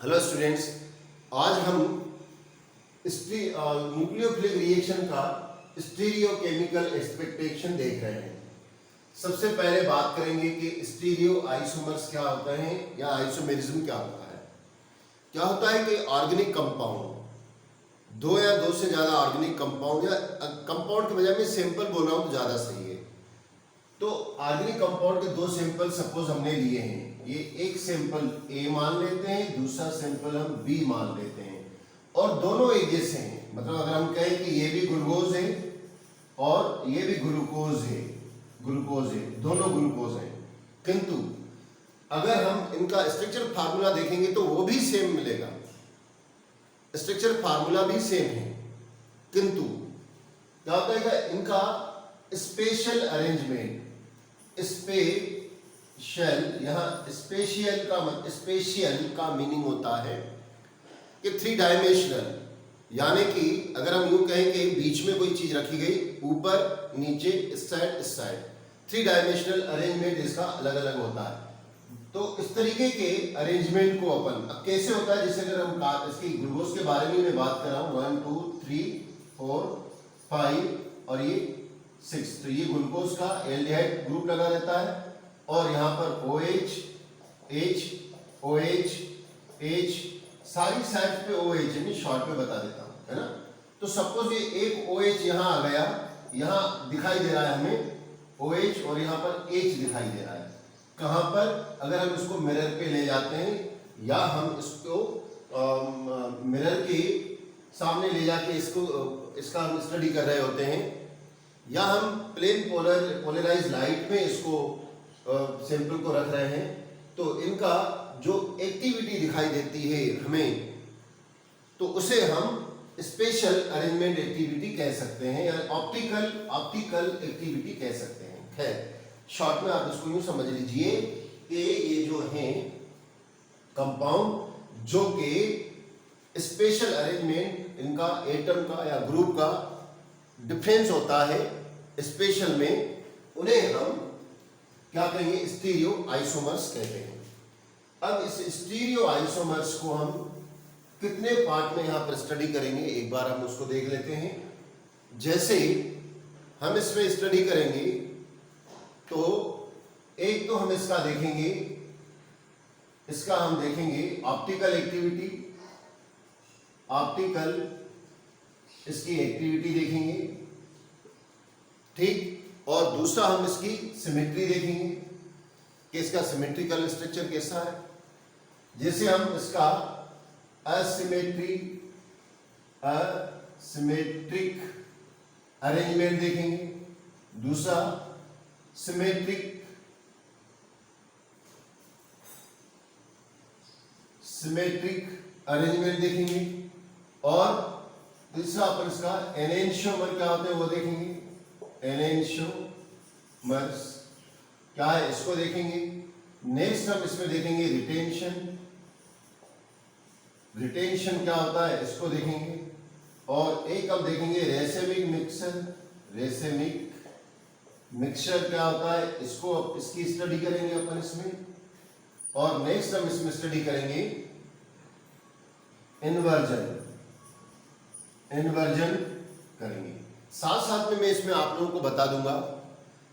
Hello students, आज हम nucleophilic reaction का स्टीरियोकेमिकल एक्सपेक्टेशन देख रहे हैं। सबसे पहले बात करेंगे कि स्टीरियो आइसोमर्स क्या होते हैं या आइसोमेरिज्म क्या होता है। क्या होता है कि ऑर्गेनिक कंपाउंड, दो या दो से ज़्यादा ऑर्गेनिक कंपाउंड, या कंपाउंड के बजाय मैं सिंपल बोल रहा हूँ तो ज़्यादा सही है। तो ऑर्गेनिक कंपाउंड के दो सैंपल सपोज हमने लिए हैं, ये एक सैंपल ए मान लेते हैं, दूसरा सैंपल हम बी मान लेते हैं, और दोनों एक जैसे हैं। मतलब अगर हम कहें कि ये भी ग्लूकोज है और ये भी ग्लूकोज है, दोनों ग्लूकोज हैं, किंतु अगर हम इनका स्ट्रक्चर फार्मूला देखेंगे तो वो भी सेम मिलेगा, स्ट्रक्चर फार्मूला भी सेम है, किंतु क्या होता है इनका स्पेशल अरेंजमेंट, स्पेशियल का मीनिंग होता है कि थ्री डायमेंशनल, यानी कि अगर हम यूं कहें कि बीच में कोई चीज रखी गई, ऊपर नीचे इस साइड, थ्री डायमेंशनल अरेंजमेंट इसका अलग अलग होता है। तो इस तरीके के अरेंजमेंट को अपन अब कैसे होता है, जैसे अगर हम इसकी ग्लूकोज के बारे में मैं बात कर रहा हूँ, 1 2 3 4 5 और ये 6, तो ये ग्लूकोज का एल्डिहाइड ग्रुप लगा रहता है, और यहाँ पर OH H OH H, सारी साइड पे OH है, शॉर्ट में बता देता हूँ, है ना। तो सपोज ये एक OH यहाँ आ गया, यहाँ दिखाई दे रहा है हमें OH, और यहाँ पर H दिखाई दे रहा है। कहाँ पर, अगर हम इसको मिरर पे ले जाते हैं या हम इसको मिरर के सामने ले जाके इसका हम स्टडी कर रहे होते हैं, या हम प्लेन पोलराइज लाइट में इसको सैंपल को रख रहे हैं, तो इनका जो एक्टिविटी दिखाई देती है हमें, तो उसे हम स्पेशल अरेंजमेंट एक्टिविटी कह सकते हैं या ऑप्टिकल एक्टिविटी कह सकते हैं। खैर, शॉर्ट में आप इसको यूं समझ लीजिए कि ये जो है कंपाउंड, जो कि स्पेशल अरेंजमेंट इनका एटम का या ग्रुप का डिफरेंस होता है स्पेशल में, उन्हें हम क्या कहेंगे, स्टीरियो आइसोमर्स कहते हैं। अब इस स्टीरियो आइसोमर्स को हम कितने पार्ट में यहां पर स्टडी करेंगे, एक बार हम उसको देख लेते हैं। जैसे हम इसमें स्टडी करेंगे तो एक तो हम इसका देखेंगे, हम देखेंगे ऑप्टिकल एक्टिविटी, इसकी एक्टिविटी देखेंगे, ठीक। और दूसरा हम इसकी सिमेट्री देखेंगे कि इसका सिमेट्रिकल स्ट्रक्चर कैसा है। जैसे हम इसका सिमेट्रिक अरेंजमेंट देखेंगे, दूसरा सिमेट्रिक अरेंजमेंट देखेंगे, और तीसरा अपन इसका एनेंशियोमर क्या होते हैं वो देखेंगे। एनेंशियोमर्स क्या है इसको देखेंगे। नेक्स्ट हम इसमें देखेंगे रिटेंशन क्या होता है इसको देखेंगे, और एक हम देखेंगे रेसेमिक मिक्सचर क्या होता है, इसकी स्टडी करेंगे अपन इसमें। और नेक्स्ट हम इसमें स्टडी करेंगे इन्वर्जन करेंगे। साथ साथ में मैं इसमें आप लोगों को बता दूंगा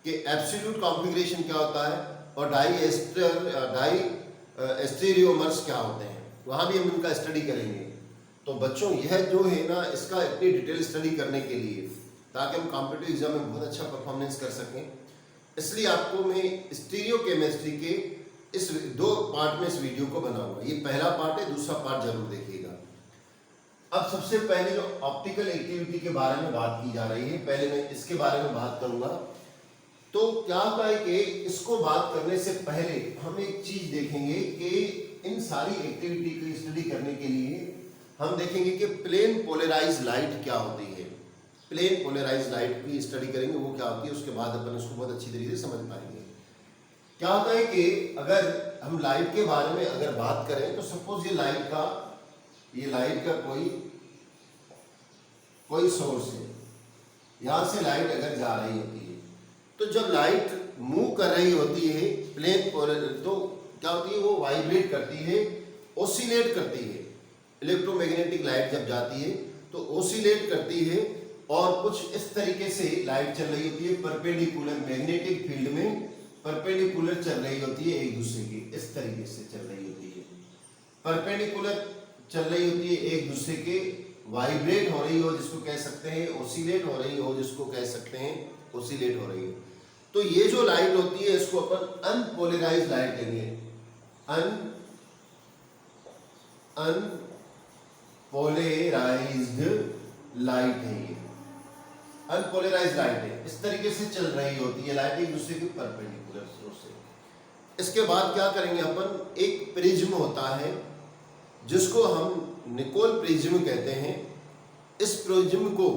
कि एब्सोल्यूट कॉन्फ़िगरेशन क्या होता है और डाई स्टीरियोमर्स क्या होते हैं, वहां भी हम इनका स्टडी करेंगे। तो बच्चों, यह जो है ना, इसका इतनी डिटेल स्टडी करने के लिए, ताकि हम कॉम्पिटिटिव एग्जाम में बहुत अच्छा परफॉर्मेंस कर सकें, इसलिए आपको मैं स्टीरियो केमिस्ट्री के इस 2 पार्ट में इस वीडियो को बनाऊंगा। ये पहला पार्ट है, दूसरा पार्ट जरूर देखिएगा। अब सबसे पहले जो ऑप्टिकल एक्टिविटी के बारे में बात की जा रही है, पहले मैं इसके बारे में बात करूंगा। तो क्या होता है कि इसको बात करने से पहले हम एक चीज देखेंगे कि इन सारी एक्टिविटी की स्टडी करने के लिए हम देखेंगे कि प्लेन पोलराइज लाइट क्या होती है। प्लेन पोलराइज लाइट की स्टडी करेंगे, वो क्या होती है, उसके बाद अपन उसको बहुत अच्छी तरीके से समझ पाएंगे। क्या होता है कि अगर हम लाइट के बारे में अगर बात करें, तो सपोज ये लाइट का कोई सोर्स है, यहां से लाइट अगर जा रही होती है, तो जब लाइट मूव कर रही होती है प्लेन, तो क्या होती है, वो वाइब्रेट करती है ओसिलेट करती है। इलेक्ट्रोमैग्नेटिक लाइट जब जाती है तो ओसिलेट करती है और कुछ इस तरीके से लाइट चल रही होती है, परपेंडिकुलर मैग्नेटिक फील्ड में परपेंडिकुलर चल रही होती है एक दूसरे की, इस तरीके से चल रही होती है, परपेंडिकुलर चल रही होती है एक दूसरे के, वाइब्रेट हो रही हो जिसको कह सकते हैं, ओसिलेट हो रही हो जिसको कह सकते हैं, ओसिलेट हो रही हो। तो ये जो लाइट होती है इसको अपन अनपोलराइज्ड लाइट लेंगे, अनपोलराइज्ड लाइट है ये, अनपोलराइज्ड लाइट है, इस तरीके से चल रही होती है लाइट एक दूसरे के परपेंडिकुलर से। इसके बाद क्या करेंगे अपन, एक प्रिज्म होता है जिसको हम निकोल प्रिज्म कहते हैं। इस प्रिज्म को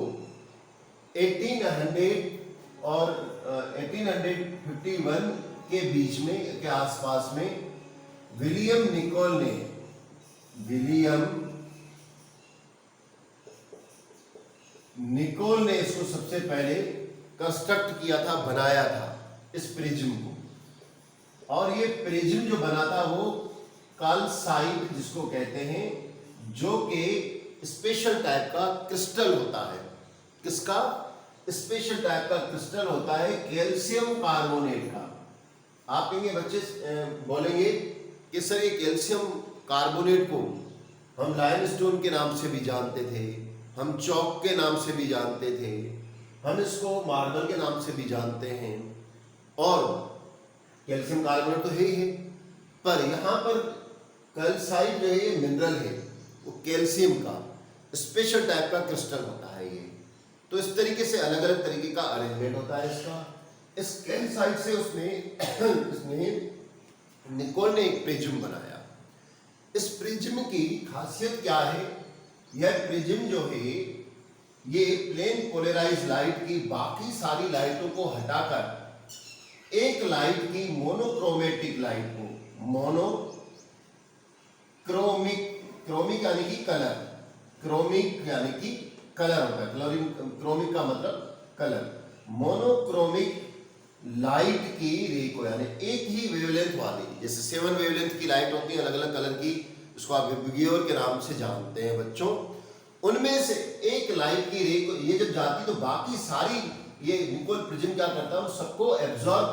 1800 और 1851 के बीच में के आसपास में विलियम निकोल ने इसको सबसे पहले कंस्ट्रक्ट किया था, बनाया था इस प्रिज्म को। और ये प्रिज्म जो बना था वो कैल्साइट जिसको कहते हैं, जो कि स्पेशल टाइप का क्रिस्टल होता है। किसका? स्पेशल टाइप का क्रिस्टल होता है कैल्शियम कार्बोनेट का। आप कहेंगे बच्चे बोलेंगे कि सर ये कैल्शियम कार्बोनेट को हम लाइमस्टोन के नाम से भी जानते थे, हम चौक के नाम से भी जानते थे, हम इसको मार्बल के नाम से भी जानते हैं, और कैल्शियम कार्बोनेट तो है ही है, पर यहाँ पर कैल्साइट जो है ये मिनरल है, वो कैल्शियम का स्पेशल टाइप का क्रिस्टल होता है ये। तो इस तरीके से अलग अलग तरीके का अरेंजमेंट होता है इसका। इस कैल्साइट से उसने निकोल ने एक प्रिज्म बनाया। इस प्रिज्म की खासियत क्या है? यह प्रिज्म जो है ये प्लेन पोलराइज्ड लाइट की बाकी सारी लाइटों को हटाकर एक लाइट की मोनोक्रोमेटिक लाइट को, क्रोमिक यानी कि कलर, क्रोमिक यानी कि कलर होता है, क्रोमिक का मतलब कलर, मोनोक्रोमिक लाइट की रे को, यानी एक ही वेवलेंथ वाली, जैसे 7 वेवलेंथ की लाइट होती है अलग अलग कलर की, उसको आप विबग्योर के नाम से जानते हैं बच्चों, उनमें से एक लाइट की रे को ये जब जाती तो बाकी सारी ये निकोल प्रिज्म क्या करता है, वो सबको एब्जॉर्ब,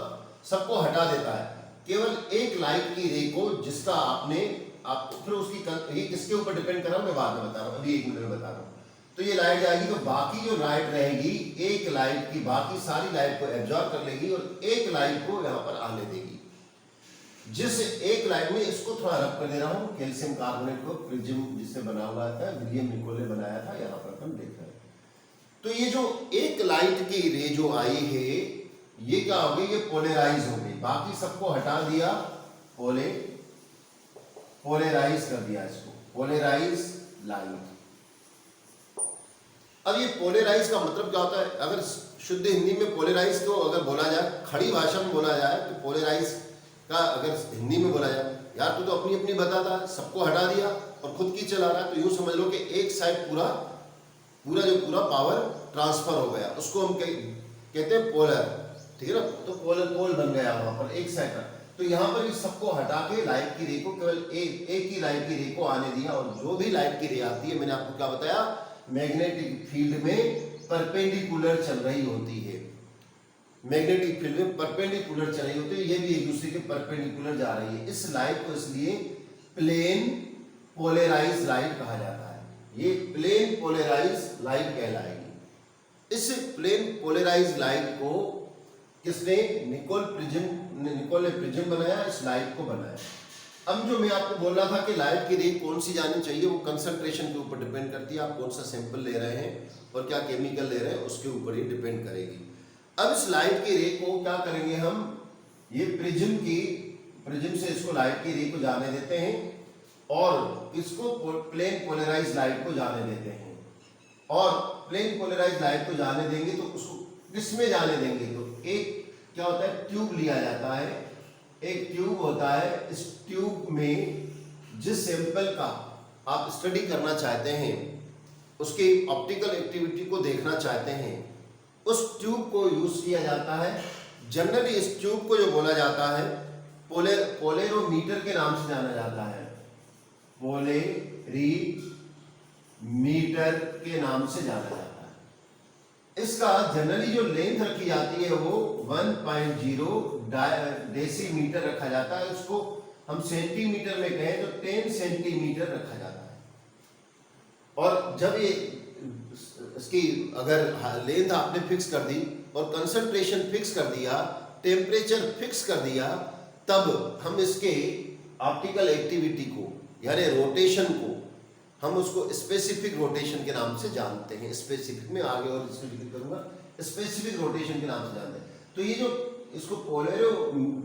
सबको हटा देता है, केवल एक लाइट की रे को, जिसका आप फिर उसकी ये किसके ऊपर डिपेंड कर रहा हूं मैं बाद में बता रहा हूं, अभी 1 मिनट में बता रहा हूं। तो ये लाइट जाएगी तो बाकी जो लाइट रहेगी, एक लाइट की बाकी सारी लाइट को एब्जॉर्ब कर लेगी और एक लाइट को यहाँ पर आने देगी। जिस एक लाइट में, इसको थोड़ा रब कर दे रहा हूँ, कैल्शियम कार्बोनेट को प्रिज्म जिससे बना हुआ था, विलियम निकोल ने बनाया था, यहाँ पर अपन देख रहे हैं। तो ये जो एक लाइट की रे जो आई है ये क्या हो गई, ये पोलराइज हो गई, बाकी सबको हटा दिया, पोलराइज कर दिया इसको, पोलराइज लाइट। अब ये पोलराइज का मतलब क्या होता है? अगर शुद्ध हिंदी में पोलराइज को अगर बोला जाए, खड़ी भाषा में बोला जाए तो पोलराइज का अगर हिंदी में बोला जाए, यार तू तो अपनी अपनी बताता है, सबको हटा दिया और खुद की चला रहा है, तो यूं समझ लो कि एक साइड पूरा पावर ट्रांसफर हो गया, उसको हम कहते हैं पोलर, ठीक है ना। तो पोल बन गया वहां पर एक साइड का। तो यहाँ पर इस सबको हटा के लाइट की रे को केवल एक ही लाइट की रे को आने दिया, और जो भी लाइट की रे आती है, मैंने आपको क्या बताया, मैग्नेटिक फील्ड में परपेंडिकुलर चल रही होती है, मैग्नेटिक फील्ड में परपेंडिकुलर चल रही होती है, ये भी एक दूसरे के परपेंडिकुलर जा रही है। इस लाइट को इसलिए प्लेन पोलराइज लाइट कहा जाता है, ये प्लेन पोलराइज लाइट कहलाएगी। इस प्लेन पोलराइज लाइट को किसने? निकोल ने प्रिज्म बनाया, इस लाइट को बनाया। अब जो मैं आपको बोल रहा था कि लाइट की रे कौन सी जानी चाहिए, वो कंसंट्रेशन के ऊपर डिपेंड करती है, आप कौन सा सैंपल ले रहे हैं और क्या केमिकल ले रहे हैं, उसके ऊपर ही डिपेंड करेगी। अब इस लाइट की रे को क्या करेंगे हम, ये प्रिज्म से इसको लाइट की रे को जाने देते हैं और इसको प्लेन पोलराइज लाइट को जाने देते हैं, और प्लेन पोलराइज लाइट को जाने देंगे तो उसको किसमें जाने देंगे, तो एक क्या होता है, ट्यूब लिया जाता है, एक ट्यूब होता है, इस ट्यूब में जिस सैंपल का आप स्टडी करना चाहते हैं, उसकी ऑप्टिकल एक्टिविटी को देखना चाहते हैं, उस ट्यूब को यूज किया जाता है। जनरली इस ट्यूब को जो बोला जाता है पोलेरोमीटर के नाम से जाना जाता है, पोलेरीमीटर के नाम से जाना जाता है। इसका जनरली जो लेंथ रखी जाती है वो 1.0 डेसीमीटर रखा जाता है। उसको हम सेंटीमीटर में कहें तो 10 सेंटीमीटर रखा जाता है। और जब ये इसकी अगर लेंथ आपने फिक्स कर दी और कंसंट्रेशन फिक्स कर दिया, टेम्परेचर फिक्स कर दिया, तब हम इसके ऑप्टिकल एक्टिविटी को यानी रोटेशन को हम उसको स्पेसिफिक रोटेशन के नाम से जानते हैं। स्पेसिफिक में आगे और इसमें जिक्र करूंगा, स्पेसिफिक रोटेशन के नाम से जानते हैं। तो ये जो इसको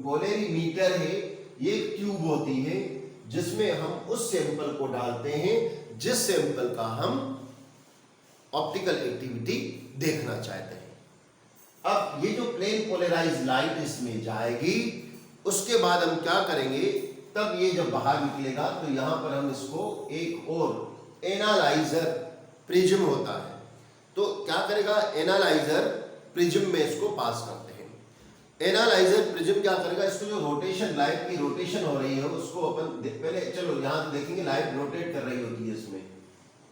पोलेरीमीटर है, ये एक ट्यूब होती है जिसमें हम उस सैंपल को डालते हैं जिस सैंपल का हम ऑप्टिकल एक्टिविटी देखना चाहते हैं। अब ये जो प्लेन पोलराइज लाइट इसमें जाएगी, उसके बाद हम क्या करेंगे, तब ये जब बाहर निकलेगा तो यहां पर हम इसको एक और एनालाइजर प्रिज्म होता है, तो क्या करेगा, एनालाइजर प्रिज्म में इसको पास करते हैं। एनालाइजर प्रिज्म क्या करेगा, इसको जो रोटेशन, लाइट की रोटेशन हो रही है उसको अपन पहले चलो यहां देखेंगे, लाइट रोटेट कर रही होती है इसमें।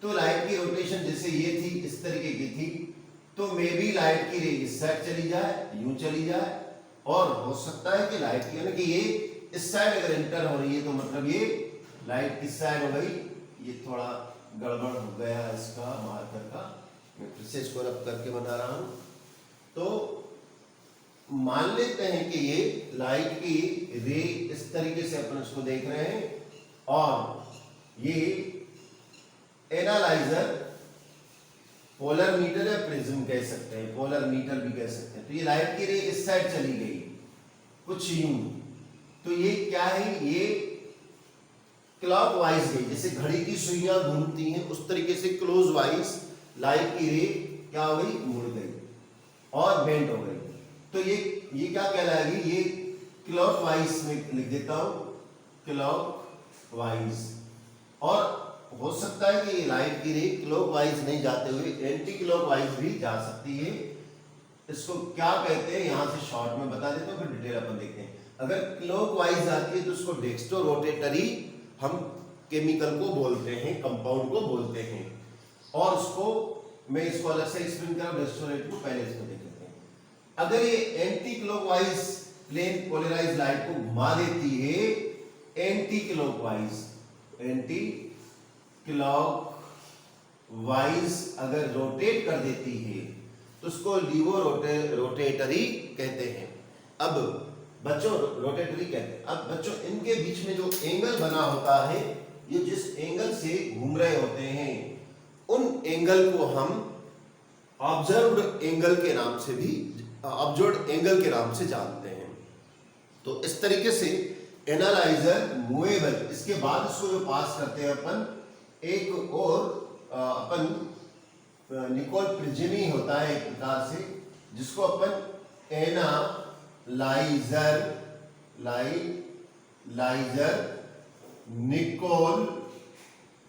तो लाइट की रोटेशन जैसे ये थी, इस तरीके की थी, तो मे बी लाइट की रे इस साइड चली जाए, यूं चली जाए, और हो सकता है कि लाइट की यानी कि ये इस साइड अगर एंटर हो रही है तो मतलब ये लाइट किस साइड हो गई, ये थोड़ा गड़बड़ हो गया इसका मार्कर का, मैं फिर से इसको रब करके बता रहा हूं। तो मान लेते हैं कि ये लाइट की रे इस तरीके से अपन इसको देख रहे हैं, और ये एनालाइजर पोलर मीटर या प्रिज्म कह सकते हैं, पोलर मीटर भी कह सकते हैं। तो ये लाइट की रे इस साइड चली गई कुछ यूं, तो ये क्या है, ये क्लॉकवाइज गई, जैसे घड़ी की सुइयां घूमती हैं उस तरीके से क्लोज वाइज लाइट की रे क्या हो गई, मुड़ गई और बेंड हो गई। तो ये क्या कहलाएगी, ये क्लॉकवाइज में लिख देता हूं, क्लॉकवाइज। और हो सकता है कि लाइट की रे क्लॉकवाइज नहीं जाते हुए एंटी क्लॉकवाइज भी जा सकती है। इसको क्या कहते हैं यहां से शॉर्ट में बता देता हूं, फिर डिटेल अपन देखते हैं। अगर क्लॉकवाइज जाती है तो उसको डेक्स्ट्रो रोटेटरी हम केमिकल को बोलते हैं, कंपाउंड को बोलते हैं। और उसको मैं इसको अलग से एक्सप्लेन करूं, डेक्स्ट्रो रोटेटरी को पहले इसको देख लेते हैं। अगर ये anticlockwise plane polarise light को घुमा देती है, एंटी क्लॉकवाइज अगर रोटेट कर देती है तो उसको लीवो रोटेटरी कहते हैं। अब बच्चों रोटेटरी कहते हैं। अब बच्चों इनके बीच में जो एंगल बना होता है, ये जिस एंगल से घूम रहे होते हैं, उन एंगल को हम ऑब्जर्व्ड एंगल के नाम से जानते हैं। तो इस तरीके से एनालाइजर मूवेबल, इसके बाद इसको जो पास करते हैं अपन, एक और अपन निकोल प्रिज्म ही होता है एक प्रकार से, जिसको अपन एनालाइजर निकोल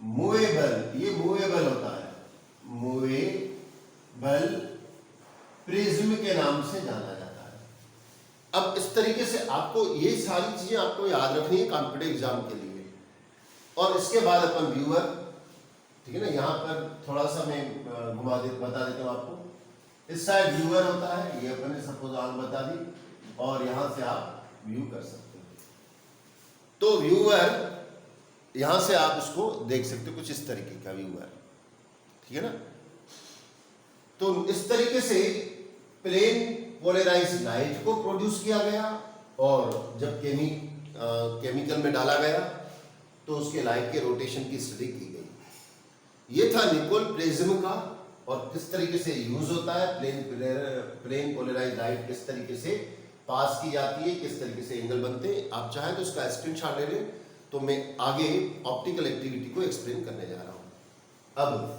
मूवेबल, ये मूवेबल होता है, मूवेबल प्रिज्म के नाम से जाना जाता है। अब इस तरीके से आपको ये सारी चीजें आपको याद रखनी है कॉम्पिटिटिव एग्जाम के लिए। और इसके बाद अपन व्यूअर, ठीक है ना, यहाँ पर थोड़ा सा मैं बता देता हूँ आपको। इस साइड व्यूअर होता है, ये अपन ने सपोज आग बता दी, और यहां से आप व्यू कर सकते हैं। तो व्यूअर यहां से आप इसको देख सकते हो, कुछ इस तरीके का व्यूअर, ठीक है ना। तो इस तरीके से प्लेन पोलराइज लाइट को प्रोड्यूस किया गया, और जब केमिकल में डाला गया तो उसके लाइट के रोटेशन की स्टडी की गई। ये था निकोल प्रिज्म का, और किस तरीके से यूज होता है, प्लेन पोलराइज लाइट किस तरीके से पास की जाती है, किस तरीके से एंगल बनते हैं। आप चाहें तो इसका स्क्रीनशॉट ले लें, तो मैं आगे ऑप्टिकल एक्टिविटी को एक्सप्लेन करने जा रहा हूं। अब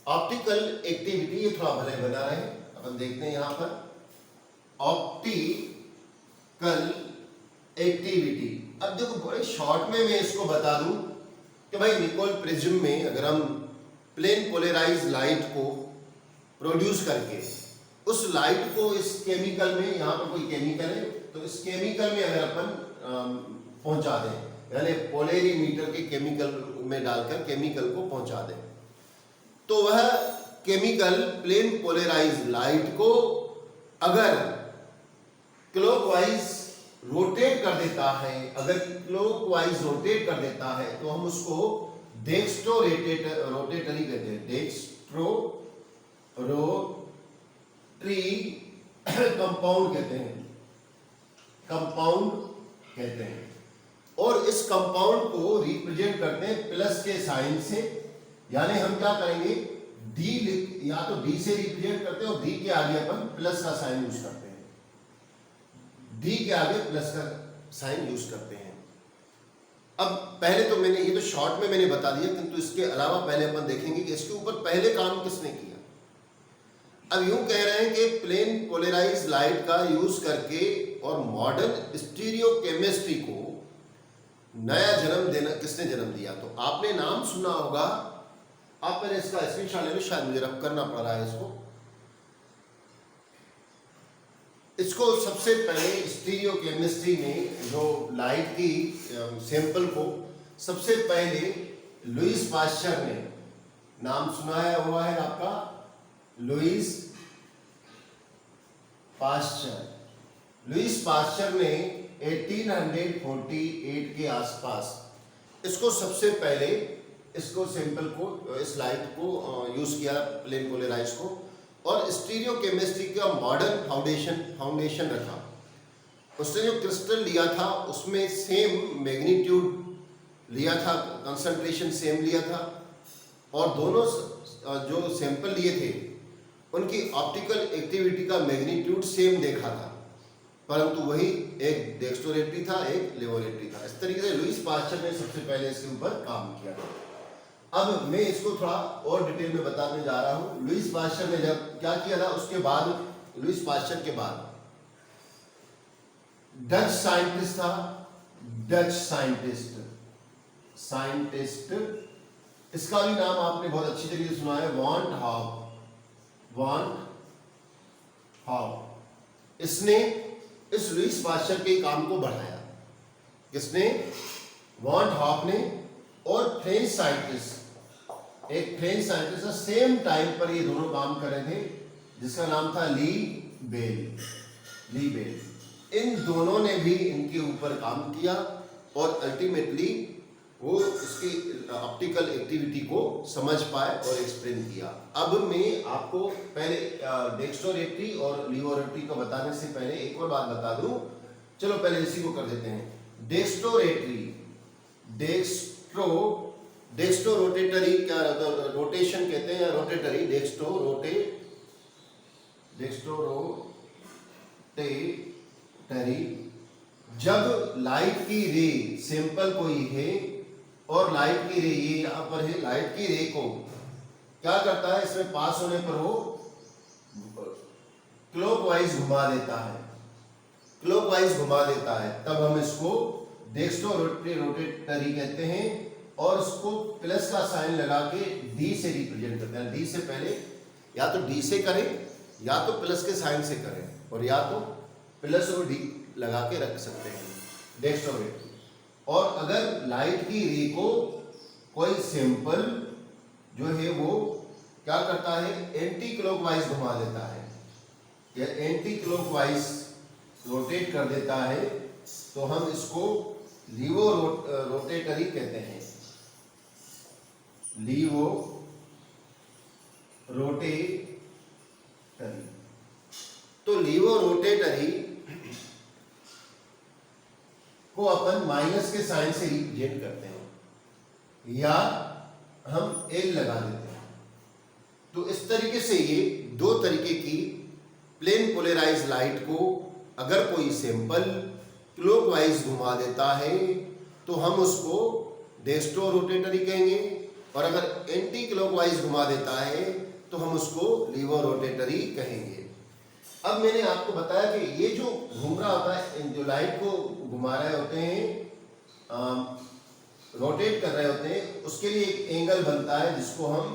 ऑप्टिकल एक्टिविटी, ये थोड़ा भले बना रहे हैं, अपन देखते हैं यहां पर ऑप्टिकल एक्टिविटी। अब देखो बड़े शॉर्ट में मैं इसको बता दूं कि भाई निकोल प्रिज्म में अगर हम प्लेन पोलराइज लाइट को प्रोड्यूस करके उस लाइट को इस केमिकल में, यहाँ पर कोई केमिकल है तो इस केमिकल में अगर अपन पहुंचा दें, यानी पोलरीमीटर के केमिकल में डालकर केमिकल को पहुंचा दें, तो वह केमिकल प्लेन पोलराइज लाइट को अगर क्लॉकवाइज रोटेट कर देता है, अगर क्लॉकवाइज रोटेट कर देता है, तो हम उसको डेक्स्ट्रो रोटेटरी कहते हैं, डेक्स्ट्रो रोटरी कंपाउंड कहते हैं, कंपाउंड कहते हैं। और इस कंपाउंड को रिप्रेजेंट करते हैं प्लस के साइन से, यानी हम क्या करेंगे, डी या तो डी से रिप्रेजेंट करते हैं और डी के आगे अपन प्लस का साइन यूज करते हैं, डी के आगे प्लस का साइन यूज करते हैं। अब पहले तो मैंने ये तो शॉर्ट में मैंने बता दिया, किंतु इसके अलावा पहले अपन देखेंगे कि इसके ऊपर पहले काम किसने किया। अब यूं कह रहे हैं कि प्लेन पोलराइज लाइट का यूज करके और मॉडर्न स्टीरियो केमिस्ट्री को नया जन्म देना किसने जन्म दिया। तो आपने नाम सुना होगा, आप मैंने इसका स्क्रीनशॉट ले लो, शायद मुझे रब करना पड़ रहा है इसको सबसे पहले स्टीरियो केमिस्ट्री में जो लाइट की सैंपल को सबसे पहले लुईस पास्चर ने, नाम सुना है हुआ है आपका, लुईस पास्चर ने 1848 के आसपास इसको सबसे पहले इसको सैंपल को, इस लाइट को यूज किया, प्लेन पोलराइज को, और स्टीरियो केमिस्ट्री का मॉडर्न फाउंडेशन रखा। उसने जो क्रिस्टल लिया था उसमें सेम मैग्नीट्यूड लिया था, कंसंट्रेशन सेम लिया था, और दोनों जो सैंपल लिए थे उनकी ऑप्टिकल एक्टिविटी का मैग्नीट्यूड सेम देखा था, परंतु वही एक डेक्स्ट्रोरेटरी था, एक लेबोरेटरी था। इस तरीके से लुईस पास्चर ने सबसे पहले इसके ऊपर काम किया था। अब मैं इसको थोड़ा और डिटेल में बताने जा रहा हूं। लुईस पास्चर ने जब क्या किया था, उसके बाद लुईस पास्चर के बाद डच साइंटिस्ट था, डच साइंटिस्ट, इसका भी नाम आपने बहुत अच्छी तरीके से सुना है, वॉन हाउ। इसने इस लुईस पास्चर के काम को बढ़ाया। किसने? वॉन हॉफ ने। और फ्रेंच साइंटिस्ट, एक फ्रेंच साइंटिस्ट सेम टाइम पर ये दोनों काम कर रहे थे, जिसका नाम था ली बेल। इन दोनों ने भी इनके ऊपर काम किया और अल्टीमेटली वो इसकी ऑप्टिकल एक्टिविटी को समझ पाए और एक्सप्लेन किया। अब मैं आपको पहले डेक्स्ट्रोरेटरी और लिबोरेटरी को बताने से पहले एक और बात बता दूं। चलो पहले इसी को कर देते हैं। डेक्स्ट्रोरेटरी, डेक्स्ट्रो रोटेटरी, क्या रोटेशन कहते हैं या रोटेटरी, डेक्स्ट्रो रोटेटरी। जब लाइट की रे, सैंपल कोई है और लाइट की रे ये यहां पर है, लाइट की रे को क्या करता है, इसमें पास होने पर वो क्लॉकवाइज घुमा देता है, तब हम इसको डेक्स्ट्रो रोटेटरी कहते हैं। और उसको प्लस का साइन लगा के डी से रिप्रेजेंट करते हैं। डी से पहले या तो डी से करें या तो प्लस के साइन से करें, और या तो प्लस और डी लगा के रख सकते हैं, डेक्स्ट्रोरेटरी। और अगर लाइट की रे को कोई सैंपल जो है वो क्या करता है, एंटी क्लॉकवाइज घुमा देता है या एंटी क्लॉकवाइज रोटेट कर देता है, तो हम इसको लीवो रोटेटरी कहते हैं। Laevorotatory. तो लीवो रोटेटरी को अपन माइनस के साइन से रिप्रेजेंट करते हैं या हम एल लगा देते हैं। तो इस तरीके से ये दो तरीके की प्लेन पोलराइज लाइट को अगर कोई सैंपल क्लॉकवाइज घुमा देता है तो हम उसको डेक्स्ट्रो रोटेटरी कहेंगे, और अगर एंटी क्लॉकवाइज घुमा देता है तो हम उसको लीवो रोटेटरी कहेंगे। अब मैंने आपको बताया कि ये जो घूम रहा होता है, जो लाइट को घुमा रहे होते हैं, रोटेट कर रहे होते हैं, उसके लिए एक एंगल बनता है जिसको हम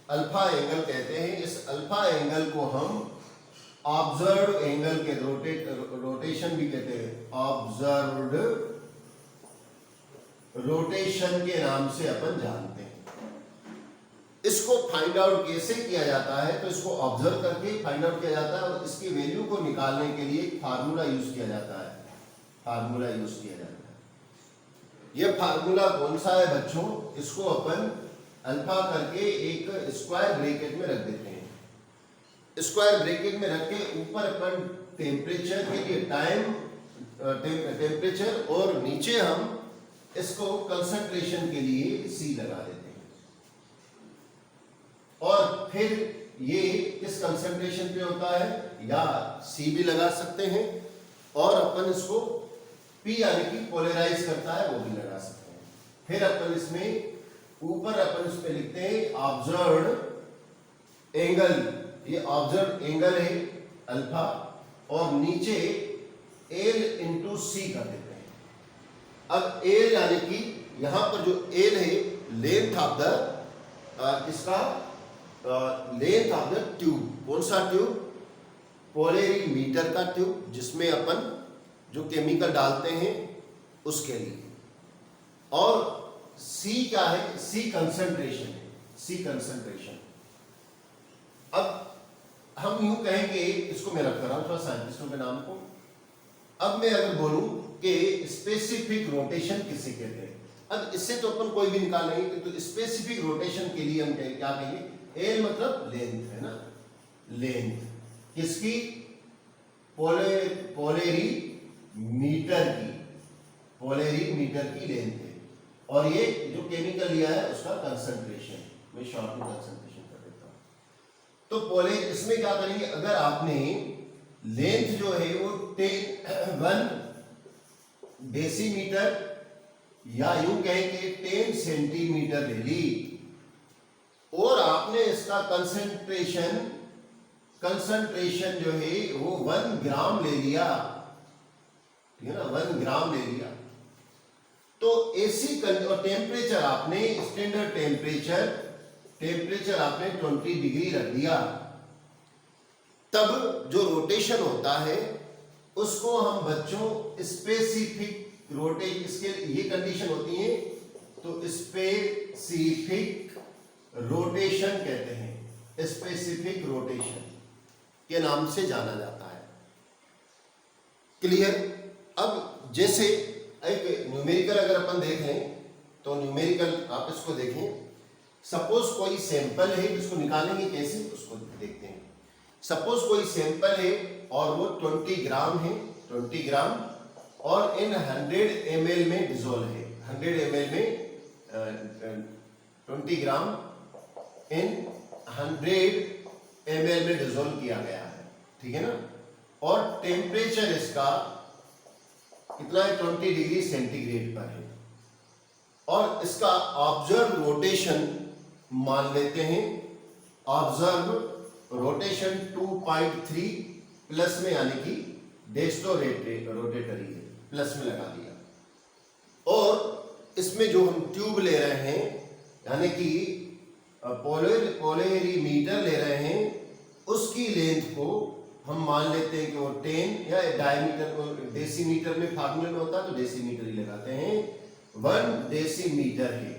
अल्फा एंगल कहते हैं। इस अल्फा एंगल को हम ऑब्जर्व्ड एंगल के रोटेशन भी कहते हैं, ऑब्जर्व्ड रोटेशन के नाम से अपन जानते हैं। इसको फाइंड आउट कैसे किया जाता है, तो इसको ऑब्जर्व करके फाइंड आउट किया जाता है और इसकी वैल्यू को निकालने के लिए फार्मूला यूज किया जाता है। फार्मूला यूज किया जाता है। यह फार्मूला कौन सा है बच्चों, इसको अपन अल्फा करके एक स्क्वायर ब्रैकेट में रख देते हैं। स्क्वायर ब्रैकेट में रख के ऊपर अपन टेम्परेचर के लिए टाइम टेम्परेचर और नीचे हम इसको कंसंट्रेशन के लिए सी लगा देते हैं। और फिर ये किस कंसंट्रेशन पे होता है, या सी भी लगा सकते हैं और अपन इसको पी यानी कि पोलराइज करता है वो भी लगा सकते हैं। फिर अपन इसमें ऊपर अपन इसमें लिखते हैं ऑब्जर्व्ड एंगल, ये ऑब्जर्व्ड एंगल है अल्फा, और नीचे एल इंटू सी कर देते हैं। अब एल यानी कि यहां पर जो एल है लेंथ ऑफ द इसका लेंथ ऑफ द ट्यूब, कौन सा ट्यूब, पोलरीमीटर का ट्यूब, जिसमें अपन जो केमिकल डालते हैं उसके लिए। और सी क्या है, सी कंसंट्रेशन है, सी कंसंट्रेशन। अब हम यूं कहेंगे, इसको मैं रख रहा हूं थोड़ा साइंटिस्टों के नाम को। अब मैं अगर बोलूं कि स्पेसिफिक रोटेशन किसे कहते हैं, अब इससे तो अपन कोई भी निकाल लेंगे, तो स्पेसिफिक रोटेशन के लिए हम क्या कहेंगे, एल मतलब लेंथ है ना, लेंथ किसकी, पोलरी मीटर की लेंथ है। और ये जो केमिकल लिया है उसका कंसंट्रेशन, मैं शॉर्ट में कंसंट्रेशन कर देता हूं। तो इसमें क्या करेंगे, अगर आपने लेंथ जो है वो 1 डेसीमीटर या यूं कहेंगे 10 सेंटीमीटर ले ली, और आपने इसका कंसंट्रेशन जो है वो 1 ग्राम ले लिया, ठीक है ना, 1 ग्राम ले लिया, तो एसी और टेम्परेचर आपने स्टैंडर्ड टेम्परेचर आपने 20 डिग्री रख दिया, तब जो रोटेशन होता है उसको हम बच्चों स्पेसिफिक रोटेशन, इसके ये कंडीशन होती है तो स्पेसिफिक रोटेशन कहते हैं, स्पेसिफिक रोटेशन के नाम से जाना जाता है। क्लियर। अब जैसे एक न्यूमेरिकल अगर अपन देख लें, तो न्यूमेरिकल आप इसको देखें, सपोज कोई सैंपल है, इसको निकालेंगे कैसे उसको देखते हैं। सपोज कोई सैंपल है और वो 20 ग्राम है, 20 ग्राम, और इन 100 ml में डिजोल्व है, 100 ml में 20 ग्राम इन 100 ml में डिजोल्व किया गया है, ठीक है ना, और टेम्परेचर इसका कितना है, 20 डिग्री सेंटीग्रेड पर है, और इसका ऑब्जर्व रोटेशन मान लेते हैं, ऑब्जर्व रोटेशन 2.3 प्लस में, यानी कि डेस्टो रोटेटरी है, प्लस में लगा दिया। और इसमें जो हम ट्यूब ले रहे हैं, यानी कि पोलरीमीटर ले रहे हैं, उसकी लेंथ को हम मान लेते हैं कि वो 10 या डायमीटर, डेसीमीटर में फार्मूले में होता है तो डेसीमीटर ही लगाते हैं, 1 डेसीमीटर है।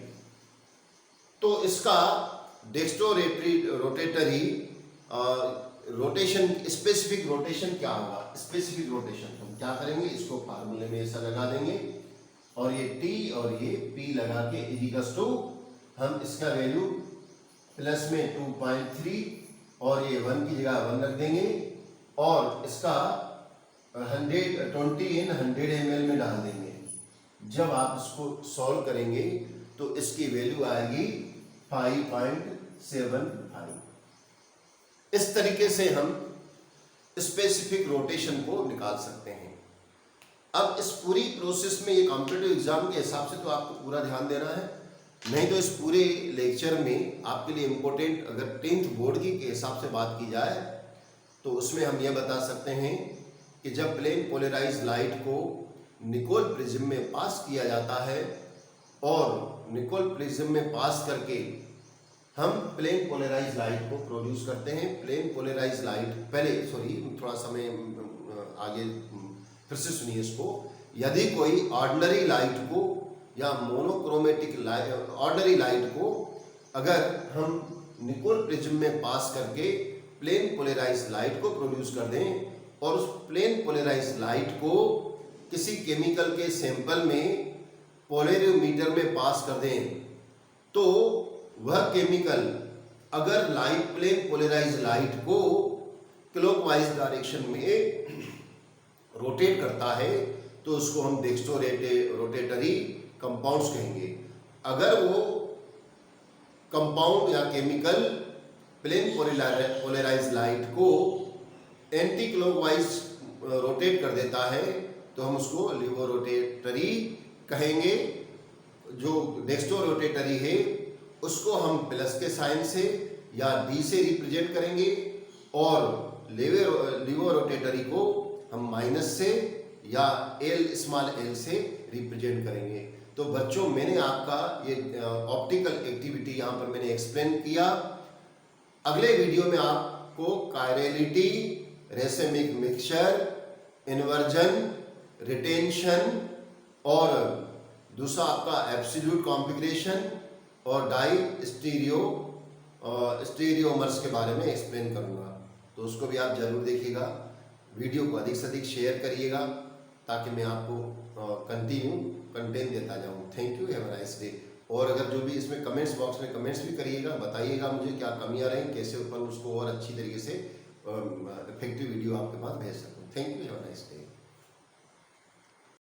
तो इसका डेस्टो रोटेटरी रोटेशन, स्पेसिफिक रोटेशन क्या होगा, स्पेसिफिक रोटेशन हम क्या करेंगे, इसको फार्मूले में ऐसा लगा देंगे, और ये T और ये P लगा के इक्वल्स टू, हम इसका वैल्यू प्लस में 2.3 और ये 1 की जगह 1 रख देंगे, और इसका 20 इन 100 ml में डाल देंगे। जब आप इसको सॉल्व करेंगे तो इसकी वैल्यू आएगी 5.75। इस तरीके से हम स्पेसिफिक रोटेशन को निकाल सकते हैं। अब इस पूरी प्रोसेस में, ये कॉम्पिटिटिव एग्जाम के हिसाब से तो आपको पूरा ध्यान देना है, नहीं तो इस पूरे लेक्चर में आपके लिए इम्पोर्टेंट, अगर 10th बोर्ड की के हिसाब से बात की जाए तो उसमें हम ये बता सकते हैं कि जब प्लेन पोलराइज्ड लाइट को निकोल प्रिज्म में पास किया जाता है, और निकोल प्रिज्म में पास करके हम प्लेन पोलराइज्ड लाइट को प्रोड्यूस करते हैं। प्लेन पोलराइज्ड लाइट, पहले सॉरी थोड़ा समय आगे फिर से सुनिए इसको, यदि कोई ऑर्डिनरी लाइट को या मोनोक्रोमेटिक लाइट, ऑर्डिनरी लाइट को अगर हम निकोल प्रिज्म में पास करके प्लेन पोलराइज्ड लाइट को प्रोड्यूस कर दें और उस प्लेन पोलराइज्ड लाइट को किसी केमिकल के सैंपल में पोलरियोमीटर में पास कर दें, तो वह केमिकल अगर लाइट प्लेन पोलराइज्ड लाइट को क्लॉकवाइज डायरेक्शन में रोटेट करता है तो उसको हम डेक्स्ट्रो रोटेटरी कंपाउंड्स कहेंगे। अगर वो कंपाउंड या केमिकल प्लेन पोलराइज्ड लाइट को एंटी क्लॉकवाइज रोटेट कर देता है तो हम उसको लिवो रोटेटरी कहेंगे। जो डेक्स्ट्रो रोटेटरी है उसको हम प्लस के साइन से या डी से रिप्रेजेंट करेंगे और लिवो रोटेटरी को हम माइनस से या एल स्मॉल एल से रिप्रेजेंट करेंगे। तो बच्चों, मैंने आपका ये ऑप्टिकल एक्टिविटी यहाँ पर मैंने एक्सप्लेन किया। अगले वीडियो में आपको chirality, racemic mixture, inversion, retention और दूसरा आपका एब्सोल्यूट कॉन्फ़िगरेशन और डाई स्टीरियोमर्स के बारे में एक्सप्लेन करूँगा। तो उसको भी आप जरूर देखिएगा। वीडियो को अधिक से अधिक शेयर करिएगा ताकि मैं आपको कंटिन्यू कंटेंट देता जाऊँ। Thank you, have a nice day. और अगर जो भी इसमें कमेंट्स बॉक्स में कमेंट्स भी करिएगा, बताइएगा मुझे क्या कमियाँ रहीं, कैसे अपन उसको और अच्छी तरीके से इफेक्टिव वीडियो आपके पास भेज सकूँ। Thank you, have a nice day.